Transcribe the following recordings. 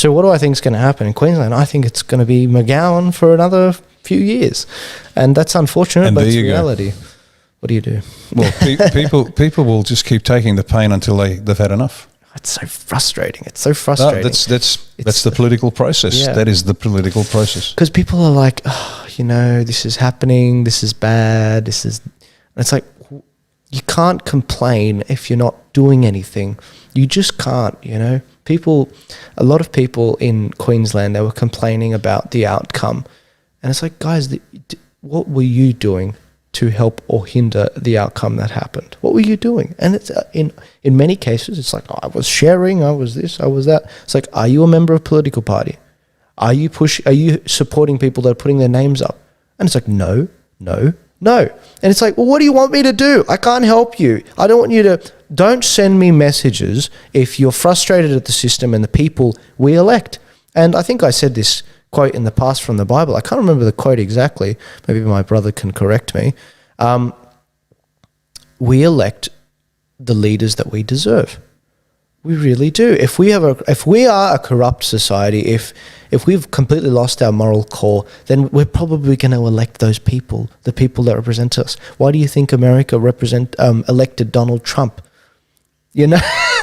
So what do I think is going to happen in Queensland? I think it's going to be McGowan for another few years. And that's unfortunate, And but there it's you go. reality. What do you do? Well, people will just keep taking the pain until they've had enough. It's so frustrating. It's so No, frustrating. that's the political process. Yeah. That is the political process. Because people are like, oh, you know, this is happening, this is bad, this is... And it's like, you can't complain if you're not doing anything. You just can't, you know. A lot of people in Queensland, they were complaining about the outcome. And it's like, guys, what were you doing to help or hinder the outcome that happened? What were you doing? And it's in many cases, it's like, oh, I was sharing, I was this, I was that. It's like, are you a member of a political party? Are you supporting people that are putting their names up? And it's like, no. And it's like, well, what do you want me to do? I can't help you. I don't want you to... Don't send me messages if you're frustrated at the system and the people we elect. And I think I said this quote in the past from the Bible. I can't remember the quote exactly. Maybe my brother can correct me. We elect the leaders that we deserve. We really do. If we are a corrupt society, if we've completely lost our moral core, then we're probably going to elect those people, the people that represent us. Why do you think America elected Donald Trump? You know,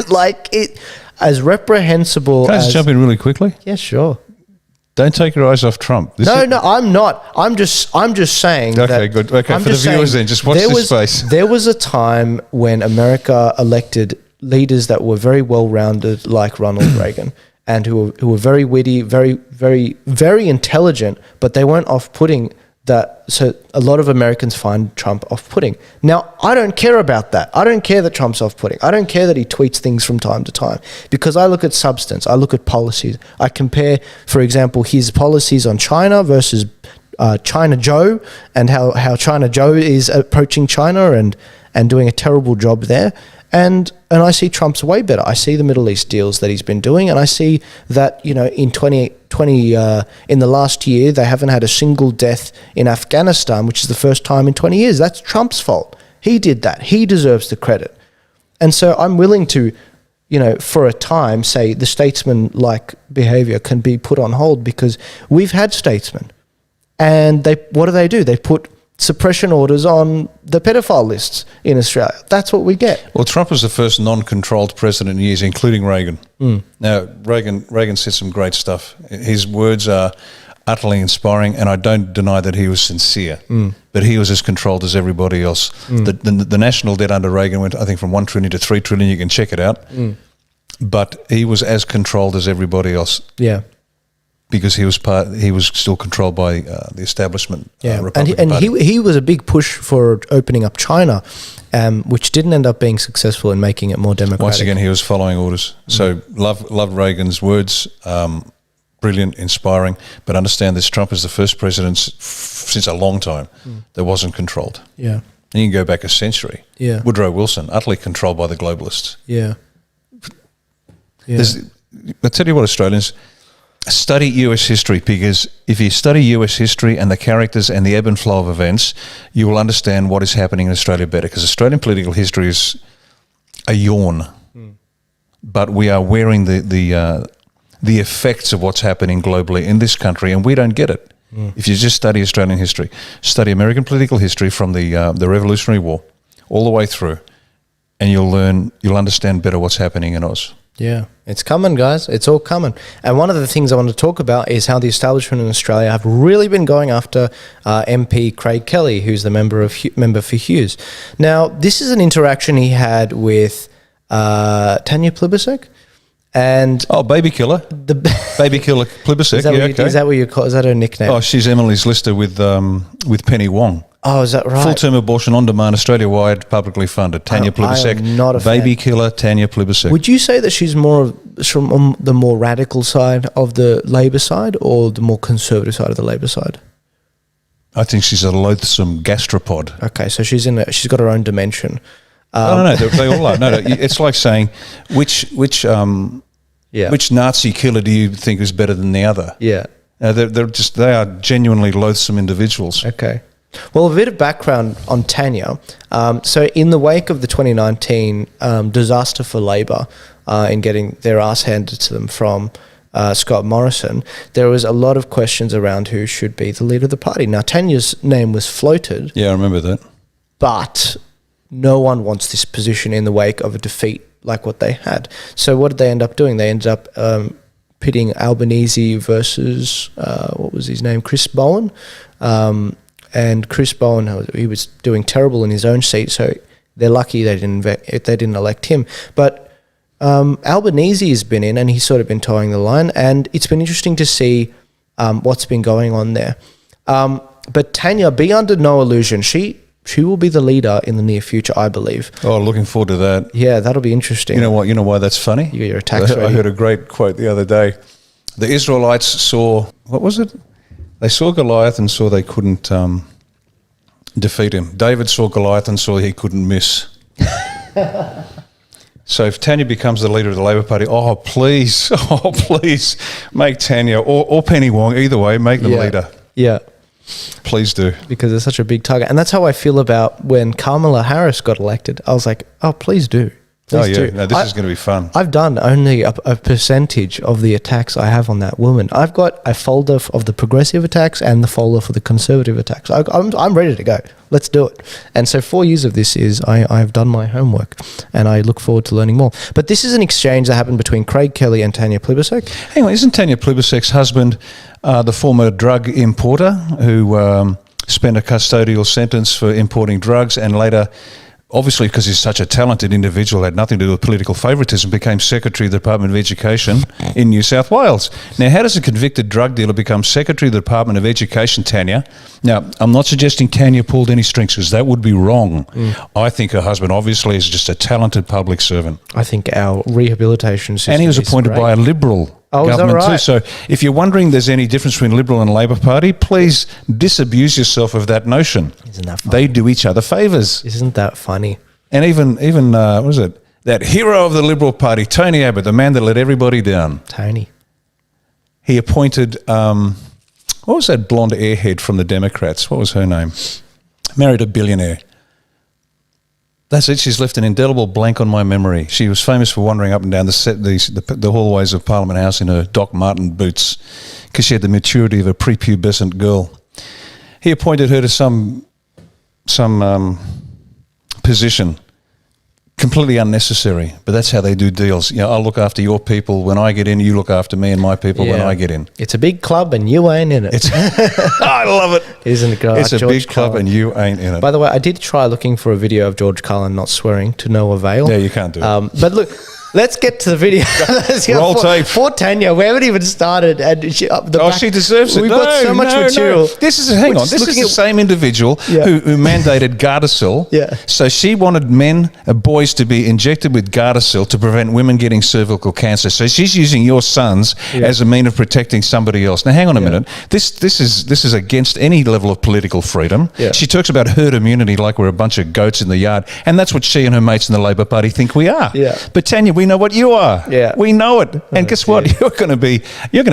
like it, as reprehensible. Can I just jump in really quickly? Yeah, sure. Don't take your eyes off Trump. No, I'm not. I'm just saying. Okay, good. Okay, for the viewers then, just watch this space. There was a time when America elected leaders that were very well-rounded, like Ronald Reagan, and who were very witty, very, very, very intelligent, but they weren't off-putting. So a lot of Americans find Trump off-putting. Now, I don't care about that. I don't care that Trump's off-putting. I don't care that he tweets things from time to time, because I look at substance. I look at policies. I compare, for example, his policies on China versus China Joe, and how China Joe is approaching China and doing a terrible job there. And I see Trump's way better. I see the Middle East deals that he's been doing, and I see that, you know, in 2020, in the last year, they haven't had a single death in Afghanistan, which is the first time in 20 years. That's Trump's fault. He did that. He deserves the credit. And so I'm willing to, you know, for a time, say the statesman-like behavior can be put on hold, because we've had statesmen, and what do? They put suppression orders on the pedophile lists in Australia. That's what we get. Well, Trump was the first non-controlled president in years, including Reagan. Now, Reagan said some great stuff. His words are utterly inspiring, and I don't deny that he was sincere, but he was as controlled as everybody else. The national debt under Reagan went, I think, from 1 trillion to 3 trillion. You can check it out. But he was as controlled as everybody else. Yeah. Because he was still controlled by the establishment. Yeah, Republican Party. he was a big push for opening up China, which didn't end up being successful in making it more democratic. Once again, he was following orders. So love Reagan's words, brilliant, inspiring. But understand this: Trump is the first president since a long time that wasn't controlled. Yeah, and you can go back a century. Yeah, Woodrow Wilson, utterly controlled by the globalists. Yeah, I tell you what, Australians. Study US history, because if you study US history and the characters and the ebb and flow of events, you will understand what is happening in Australia better, because Australian political history is a yawn. But we are wearing the effects of what's happening globally in this country, and we don't get it. If you just study Australian history, study American political history from the Revolutionary War all the way through, and you'll understand better what's happening in Oz. Yeah, it's coming, guys. It's all coming. And one of the things I want to talk about is how the establishment in Australia have really been going after MP Craig Kelly, who's the member for Hughes. Now, this is an interaction he had with Tanya Plibersek. And Baby Killer. Baby Killer Plibersek. Is that what you call? Is that her nickname? Oh, she's Emily's Lister with Penny Wong. Oh, is that right? Full-term abortion on demand, Australia-wide, publicly funded. Tanya Plibersek. Not a Baby fan. Killer, Tanya Plibersek. Would you say that she's from the more radical side of the Labor side, or the more conservative side of the Labor side? I think she's a loathsome gastropod. Okay, so she's got her own dimension. No, they all are. No, it's like saying which Nazi killer do you think is better than the other? Yeah, they are genuinely loathsome individuals. Okay. Well, a bit of background on Tanya. So in the wake of the 2019 disaster for Labor in getting their ass handed to them from Scott Morrison, there was a lot of questions around who should be the leader of the party. Now, Tanya's name was floated. Yeah, I remember that. But no one wants this position in the wake of a defeat like what they had. So what did they end up doing? They ended up pitting Albanese versus, what was his name, Chris Bowen. And Chris Bowen, he was doing terrible in his own seat, so they're lucky they didn't elect him. But Albanese has been in, and he's sort of been towing the line, and it's been interesting to see what's been going on there. But Tanya, be under no illusion, she will be the leader in the near future, I believe. Oh, looking forward to that. Yeah, that'll be interesting. You know what? You know why that's funny? You got your attacks ready. I heard a great quote the other day. The Israelites saw, what was it? They saw Goliath and saw they couldn't defeat him. David saw Goliath and saw he couldn't miss. So if Tanya becomes the leader of the Labor Party, please, make Tanya or Penny Wong, either way, make them leader. Yeah. Please do. Because it's such a big target. And that's how I feel about when Kamala Harris got elected. I was like, please do. Please do. No, this is going to be fun. I've done only a percentage of the attacks I have on that woman. I've got a folder of the progressive attacks and the folder for the conservative attacks. I'm ready to go. Let's do it. And so 4 years of this is I've done my homework, and I look forward to learning more. But this is an exchange that happened between Craig Kelly and Tanya Plibersek. Hang on, isn't Tanya Plibersek's husband the former drug importer who spent a custodial sentence for importing drugs and later, obviously because he's such a talented individual, had nothing to do with political favouritism, became Secretary of the Department of Education in New South Wales. Now, how does a convicted drug dealer become Secretary of the Department of Education, Tanya? Now, I'm not suggesting Tanya pulled any strings, because that would be wrong. I think her husband obviously is just a talented public servant. I think our rehabilitation system and he was appointed by a Liberal government too. So if you're wondering there's any difference between Liberal and Labor Party, please disabuse yourself of that notion. Isn't that funny? They do each other favours. Isn't that funny? And even what was it? That hero of the Liberal Party, Tony Abbott, the man that let everybody down. Tony. He appointed, what was that blonde airhead from the Democrats? What was her name? Married a billionaire. That's it. She's left an indelible blank on my memory. She was famous for wandering up and down the hallways of Parliament House in her Doc Marten boots because she had the maturity of a prepubescent girl. He appointed her to some position, completely unnecessary, but that's how they do deals. You know, I'll look after your people when I get in, you look after me and my people when I get in. It's a big club and you ain't in it. I love it. Isn't it? It's a big club and you ain't in it. By the way, I did try looking for a video of George Carlin not swearing to no avail. Yeah, you can't do it. But look, let's get to the video. Roll tape. For Tanya, we haven't even started. And she deserves it. We've got so much material. No. This is the same individual who mandated Gardasil. Yeah. So she wanted boys to be injected with Gardasil to prevent women getting cervical cancer. So she's using your sons as a mean of protecting somebody else. Now, hang on a minute. This is against any level of political freedom. Yeah. She talks about herd immunity like we're a bunch of goats in the yard, and that's what she and her mates in the Labor Party think we are. Yeah. But Tanya, we know what you are. Yeah. We know it. And guess what? You're going to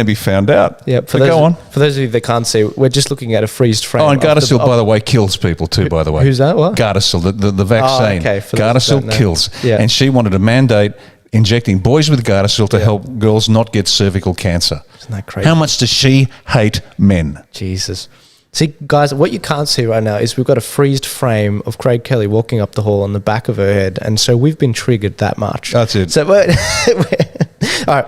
be found out. Yeah. Go on. For those of you that can't see, we're just looking at a freezed frame. Oh, and Gardasil, by the way, kills people too, by the way. Who's that? What? Gardasil, the vaccine. Oh, okay. Gardasil kills. Yeah. And she wanted to mandate injecting boys with Gardasil to help girls not get cervical cancer. Isn't that crazy? How much does she hate men? Jesus. See, guys, what you can't see right now is we've got a freezed frame of Craig Kelly walking up the hall on the back of her head, and so we've been triggered that much. That's it. So, all right.